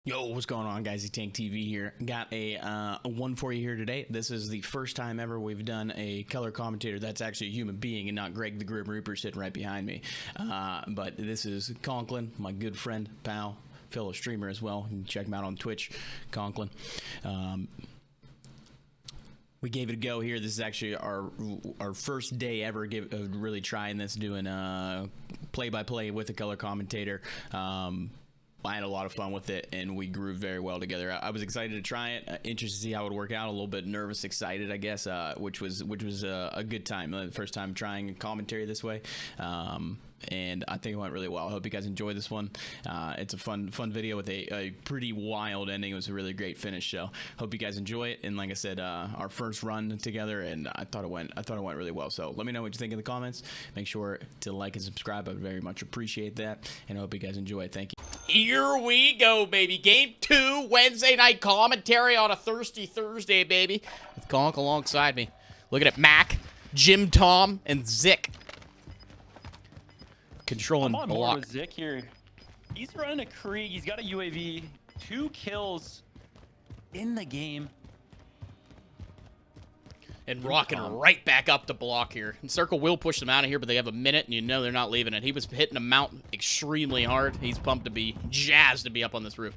Yo, what's going on, guys? Tank TV here. Got a one for you here today. This is the first time ever we've done a color commentator that's actually a human being and not Greg the Grim Reaper sitting right behind me. But this is Conklin, my good friend, pal, fellow streamer as well. You can check him out on Twitch, Conklin. We gave it a go here. This is actually our first day ever really trying this, doing play-by-play with a color commentator. I had a lot of fun with it, and we grew very well together. I was excited to try it, interested to see how it would work out. A little bit nervous, excited, I guess, which was a good time. The first time trying a commentary this way, and I think it went really well. I hope you guys enjoy this one. It's a fun video with a pretty wild ending. It was a really great finish. So hope you guys enjoy it. And like I said, our first run together, and I thought it went really well. So let me know what you think in the comments. Make sure to like and subscribe. I would very much appreciate that, and I hope you guys enjoy it. Thank you. Here we go, baby. Game 2, Wednesday night commentary on a Thirsty Thursday, baby. With Conk alongside me. Looking at Mac, Jim Tom, and Zick. Controlling I'm on block. board with Zick here. He's running a Krieg. He's got a UAV. 2 kills in the game. And rocking right back up the block here. And Circle will push them out of here, but they have a minute, and you know they're not leaving it. He was hitting the mountain extremely hard. He's pumped to be jazzed to be up on this roof.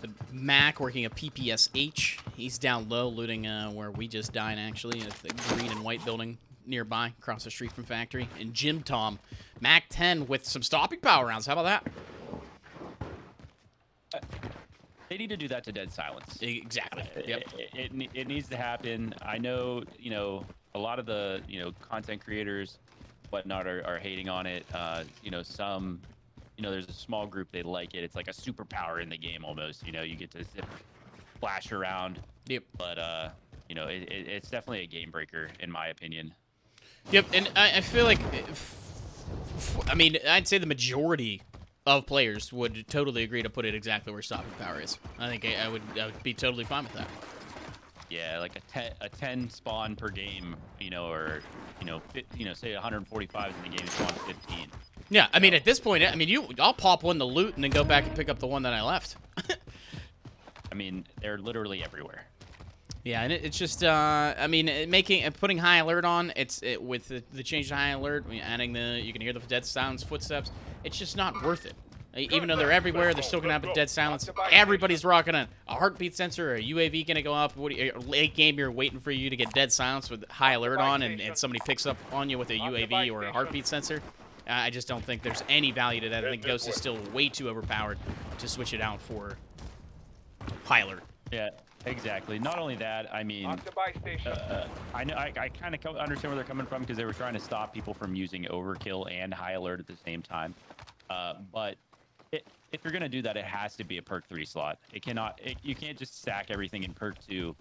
The Mac working a PPSH. He's down low, looting where we just died, actually, at the green and white building nearby, across the street from factory. And Jim Tom, Mac 10 with some stopping power rounds. How about that? They need to do that to Dead Silence. Exactly. Yep. It needs to happen. I know, a lot of the, content creators, whatnot, are hating on it. Some, there's a small group, they like it. It's like a superpower in the game almost. You get to zip, flash around. Yep. But, it's definitely a game breaker, in my opinion. Yep, and I feel like, I'd say the majority of players would totally agree to put it exactly where stopping power is. I think I would be totally fine with that. Yeah, like a 10 spawn per game, or say 145 in the game, spawn 15. Yeah, I mean at this point, I'll pop one to loot and then go back and pick up the one that I left. They're literally everywhere. Yeah, and it's just, putting high alert on, with the change to high alert, adding you can hear the dead silence footsteps, it's just not worth it. Even though they're everywhere, they're still going to have a dead silence. Everybody's rocking a heartbeat sensor or a UAV going to go up. Late game, you're waiting for you to get dead silence with high alert on, and somebody picks up on you with a UAV or a heartbeat sensor. I just don't think there's any value to that. I think Ghost is still way too overpowered to switch it out for high alert. Yeah. Exactly. Not only that, I kind of understand where they're coming from because they were trying to stop people from using overkill and high alert at the same time. But if you're gonna do that, it has to be a perk 3 slot. You can't just stack everything in perk 2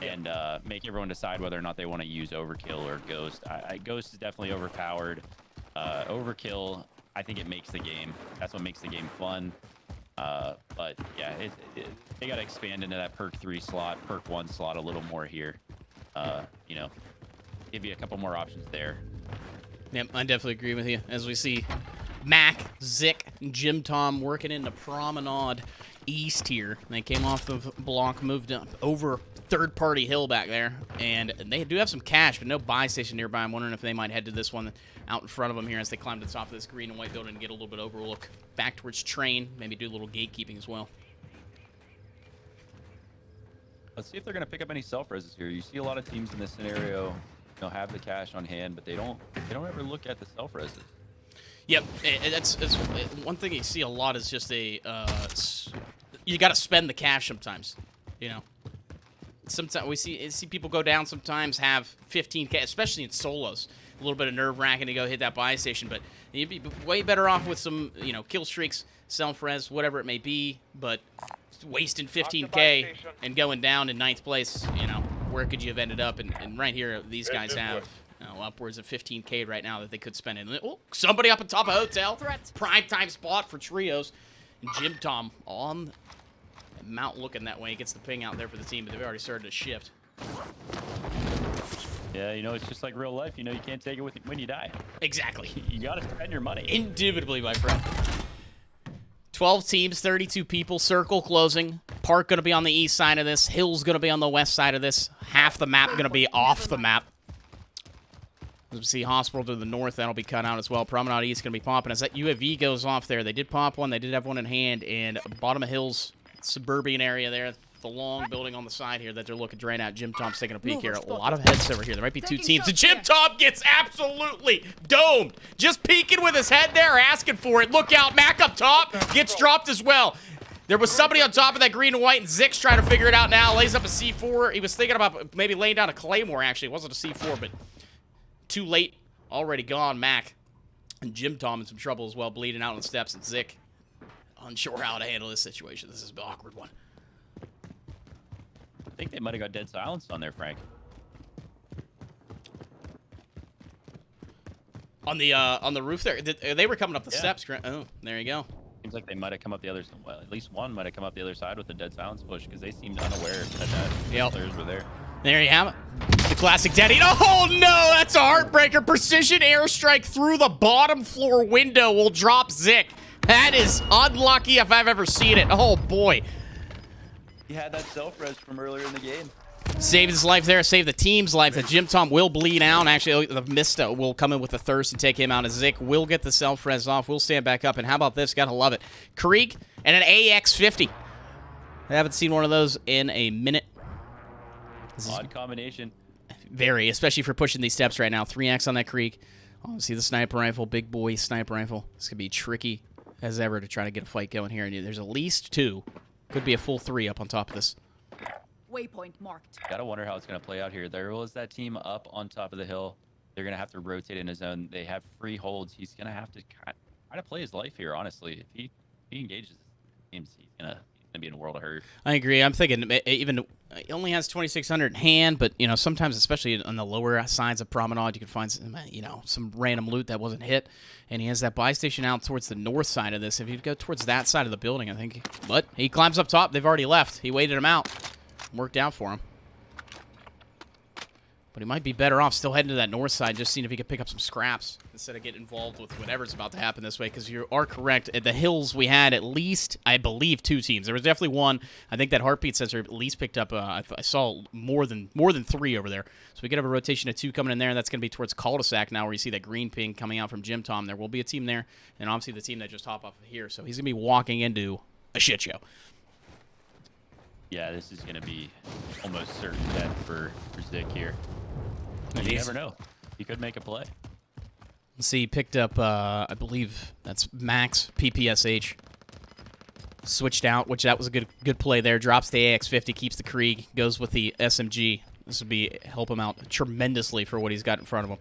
and make everyone decide whether or not they want to use overkill or ghost. Ghost is definitely overpowered. Overkill, I think it makes the game. That's what makes the game fun. But yeah, they got to expand into that perk 3 slot, perk 1 slot a little more here. Give you a couple more options there. Yep, I definitely agree with you. As we see Mac, Zick, and Jim Tom working in the Promenade East here. They came off the block, moved up over third-party hill back there, and they do have some cash, but no buy station nearby. I'm wondering if they might head to this one out in front of them here as they climb to the top of this green and white building and get a little bit overlook back towards train, maybe do a little gatekeeping as well. Let's see if they're going to pick up any self-reses here. You see a lot of teams in this scenario, have the cash on hand, but they don't ever look at the self-reses. Yep, that's one thing you see a lot is just you got to spend the cash sometimes, Sometimes we see people go down sometimes, have 15K, especially in solos. A little bit of nerve-wracking to go hit that buy station, but you'd be way better off with some, kill streaks, self-res, whatever it may be, but wasting 15K and going down in 9th place, where could you have ended up? And right here, these guys have upwards of 15K right now that they could spend in. Oh, somebody up on top of hotel. Prime time spot for trios. And Jim Tom on Mount looking that way. Gets the ping out there for the team, but they've already started to shift. Yeah, it's just like real life. You can't take it with when you die. Exactly. You got to spend your money. Indubitably, my friend. 12 teams, 32 people, circle closing. Park going to be on the east side of this. Hill's going to be on the west side of this. Half the map going to be off the map. As we see Hospital to the north, that'll be cut out as well. Promenade East going to be popping. As that UAV goes off there, they did pop one. They did have one in hand. And bottom of Hill's suburban area there, the long building on the side here that they're looking right at. Jim Tom's taking a peek here. A lot of heads over here. There might be two teams. And Jim Tom gets absolutely domed. Just peeking with his head there, asking for it. Look out. Mac up top gets dropped as well. There was somebody on top of that green and white, and Zick's trying to figure it out now. Lays up a C4. He was thinking about maybe laying down a Claymore, actually. It wasn't a C4, but too late. Already gone, Mac. And Jim Tom in some trouble as well, bleeding out on the steps, and Zick unsure how to handle this situation. This is an awkward one. I think they might have got dead silence on there, Frank. On the roof there, they were coming up the steps. Oh, there you go. Seems like they might have come up the other side. Well, at least one might have come up the other side with the dead silence push because they seemed unaware that players were there. There you have it. The classic dead heat. Oh, no, that's a heartbreaker. Precision airstrike through the bottom floor window will drop Zick. That is unlucky if I've ever seen it. Oh, boy. He had that self-res from earlier in the game. Saved his life there, saved the team's life. The Jim Tom will bleed out. Actually, the Mista will come in with the thirst and take him out. As Zick will get the self-res off. We'll stand back up. And how about this? Gotta love it. Krieg and an AX-50. I haven't seen one of those in a minute. Odd combination. Very, especially for pushing these steps right now. 3X on that Krieg. Oh, see the sniper rifle, big boy sniper rifle. This could be tricky as ever to try to get a fight going here. And there's at least two. Could be a full three up on top of this. Waypoint marked. Gotta wonder how it's gonna play out here. There was that team up on top of the hill. They're gonna have to rotate in his zone. They have free holds. He's gonna have to try to play his life here. Honestly, if he engages teams, he's gonna be in a world of hurt. I agree. I'm thinking even he only has 2,600 in hand, but sometimes, especially on the lower sides of Promenade, you can find some random loot that wasn't hit. And he has that buy station out towards the north side of this. If you go towards that side of the building, I think. But he climbs up top. They've already left. He waited him out. Worked out for him. But he might be better off still heading to that north side, just seeing if he could pick up some scraps instead of getting involved with whatever's about to happen this way, because you are correct. At the hills, we had at least, I believe, two teams. There was definitely one. I think that heartbeat sensor at least picked up, I saw more than three over there. So we could have a rotation of two coming in there. That's going to be towards cul-de-sac now, where you see that green ping coming out from Jim Tom. There will be a team there, and obviously the team that just hopped off of here. So he's going to be walking into a shit show. Yeah, this is going to be almost certain death for Zick here. You never know. He could make a play. Let's see, he picked up, I believe that's Max PPSH. Switched out, which that was a good play there. Drops the AX-50, keeps the Krieg, goes with the SMG. This would help him out tremendously for what he's got in front of him.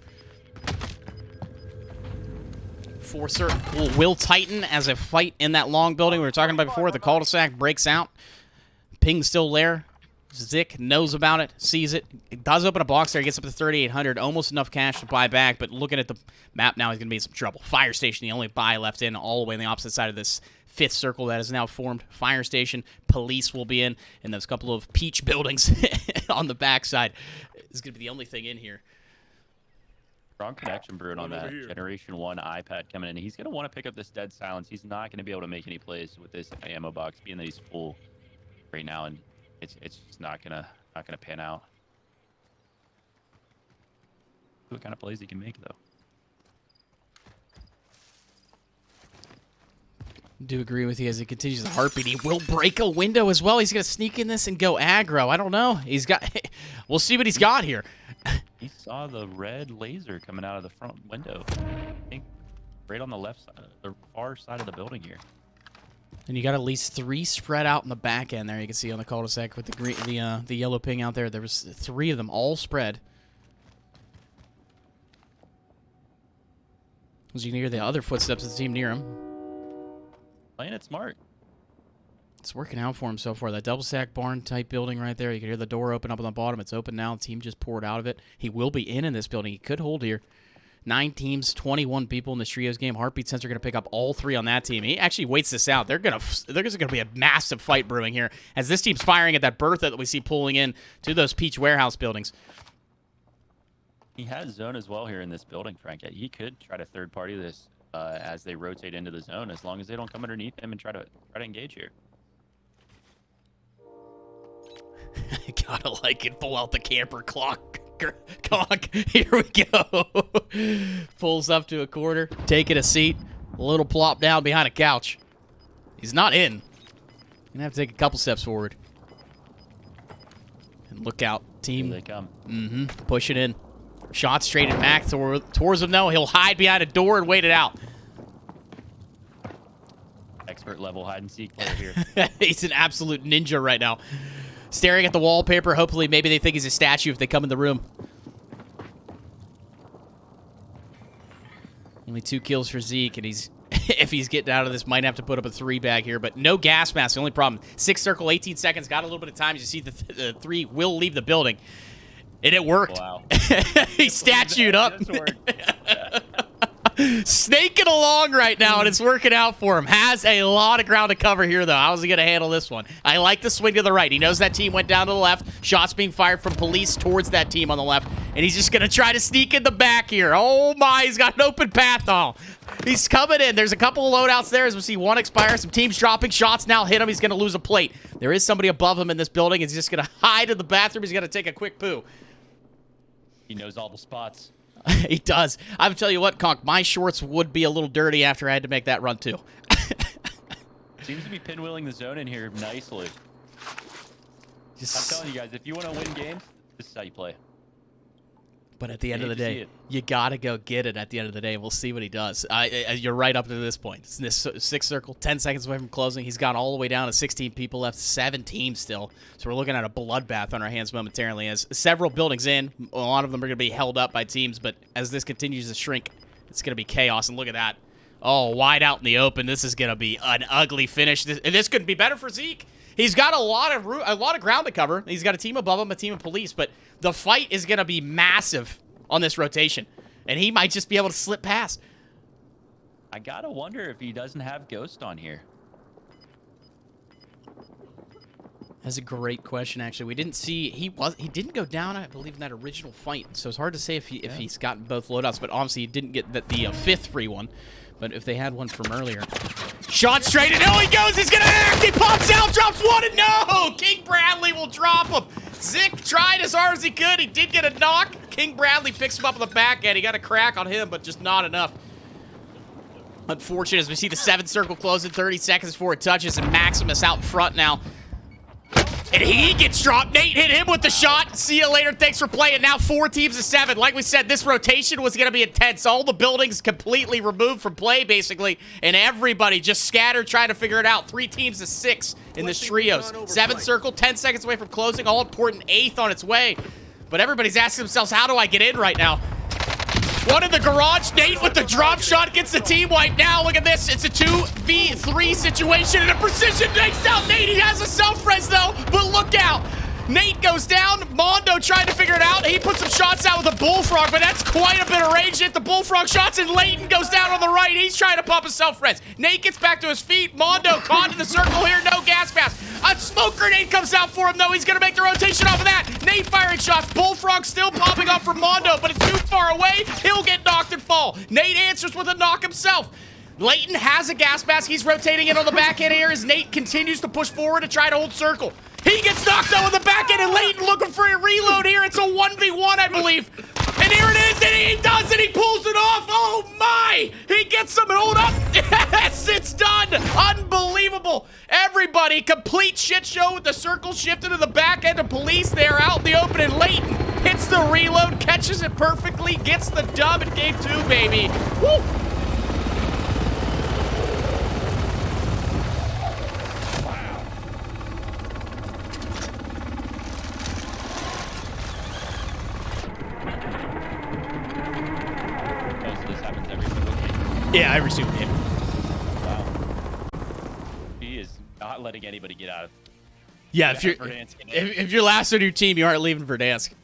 Forcer will tighten as a fight in that long building we were talking about before. The cul-de-sac breaks out. Ping's still there. Zick knows about it, sees it. It does open a box there. He gets up to 3,800. Almost enough cash to buy back, but looking at the map now, he's going to be in some trouble. Fire station, the only buy left in, all the way on the opposite side of this fifth circle that is now formed. Fire station, police will be in, and there's a couple of peach buildings on the backside. It's going to be the only thing in here. Strong connection brewing on that Generation 1 iPad coming in. He's going to want to pick up this dead silence. He's not going to be able to make any plays with this ammo box, being that he's full right now, and it's just not gonna pan out. What kind of plays he can make though? Do agree with you as he continues the heartbeat. He will break a window as well. He's gonna sneak in this and go aggro. I don't know. He's got. We'll see what he's got here. He saw the red laser coming out of the front window. I think right on the left side, the far side of the building here. And you got at least three spread out in the back end there. You can see on the cul-de-sac with the green, the yellow ping out there. There was three of them all spread. As you can hear the other footsteps of the team near him. Playing it smart. It's working out for him so far. That double stack barn type building right there. You can hear the door open up on the bottom. It's open now. The team just poured out of it. He will be in this building. He could hold here. 9 teams, 21 people in this trios game. Heartbeat Sensor going to pick up all 3 on that team. He actually waits this out. There's going to be a massive fight brewing here as this team's firing at that Bertha that we see pulling in to those Peach warehouse buildings. He has zone as well here in this building, Frank. He could try to third party this as they rotate into the zone, as long as they don't come underneath him and try to engage here. Gotta like it. Pull out the camper clock. Conk. Here we go. Pulls up to a corner, taking a seat. A little plop down behind a couch. He's not in. Gonna have to take a couple steps forward. And look out, team. Here they come. Push it in. Shot straight at Mac towards him. No, he'll hide behind a door and wait it out. Expert level hide and seek player here. He's an absolute ninja right now. Staring at the wallpaper. Hopefully, maybe they think he's a statue if they come in the room. Only 2 kills for Zeke, and he's, if he's getting out of this, might have to put up a 3 bag here, but no gas mask. The only problem, 6 circle, 18 seconds, got a little bit of time. You see the 3 will leave the building, and it worked. Wow. He statued up. Snaking along right now, and it's working out for him. Has a lot of ground to cover here, though. How's he going to handle this one? I like the swing to the right. He knows that team went down to the left. Shots being fired from police towards that team on the left, and he's just going to try to sneak in the back here. Oh, my. He's got an open path on. He's coming in. There's a couple of loadouts there as we see one expire. Some teams dropping shots now hit him. He's going to lose a plate. There is somebody above him in this building. He's just going to hide in the bathroom. He's going to take a quick poo. He knows all the spots. He does. I would tell you what, Conk, my shorts would be a little dirty after I had to make that run, too. Seems to be pinwheeling the zone in here nicely. I'm telling you guys, if you want to win games, this is how you play. But at the end of the day, you got to go get it at the end of the day. We'll see what he does. You're right up to this point. It's in this 6th circle, 10 seconds away from closing. He's gone all the way down to 16 people left, 7 teams still. So we're looking at a bloodbath on our hands momentarily as several buildings in. A lot of them are going to be held up by teams, but as this continues to shrink, it's going to be chaos. And look at that. Oh, wide out in the open. This is going to be an ugly finish. This could be better for Zeke. He's got a lot of ground to cover. He's got a team above him, a team of police, but the fight is going to be massive on this rotation, and he might just be able to slip past. I gotta wonder if he doesn't have Ghost on here. That's a great question, actually. We didn't see he didn't go down, I believe, in that original fight, so it's hard to say if he's gotten both loadouts. But obviously, he didn't get the 5th free one. But if they had one from earlier, shot straight and he goes. He's gonna act. He pops out, drops 1, and no! King Bradley will drop him. Zick tried as hard as he could. He did get a knock. King Bradley picks him up on the back end. He got a crack on him, but just not enough. Unfortunate as we see the 7th circle close in 30 seconds before it touches, and Maximus out front now. And he gets dropped. Nate hit him with the shot. See you later. Thanks for playing. Now 4 teams of 7. Like we said, this rotation was going to be intense. All the buildings completely removed from play, basically. And everybody just scattered trying to figure it out. 3 teams of 6 in this trios. 7th circle, 10 seconds away from closing. All important 8th on its way. But everybody's asking themselves, how do I get in right now? One in the garage. Nate with the drop shot gets the team wipe. Now look at this. It's a 2v3 situation and a precision takes out Nate. He has a self-res though, but look out. Nate goes down. Mondo trying to figure it out. He puts some shots out with a bullfrog, but that's quite a bit of range. Hit the bullfrog shots, and Leighton goes down on the right. He's trying to pump a self-res. Nate gets back to his feet. Mondo caught in the circle here. No gas mask. A smoke grenade comes out for him, though. He's going to make the rotation off of that. Nate firing shots. Bullfrog still popping off for Mondo, but it's too far away. He'll get knocked and fall. Nate answers with a knock himself. Leighton has a gas mask. He's rotating in on the back end here as Nate continues to push forward to try to hold circle. He gets knocked out on the back end, and Leighton looking for a reload here. It's a 1v1, I believe. And here it is, and he does it. He pulls it off. Oh, my. He gets some hold up. Yes, it's done. Unbelievable. Everybody, complete shit show with the circle shifted to the back end of police. They are out in the open, and Leighton hits the reload, catches it perfectly, gets the dub in game 2, baby. Woo. Yeah, every single game. Wow. He is not letting anybody get out of. Yeah, if you're last on your team, you aren't leaving Verdansk.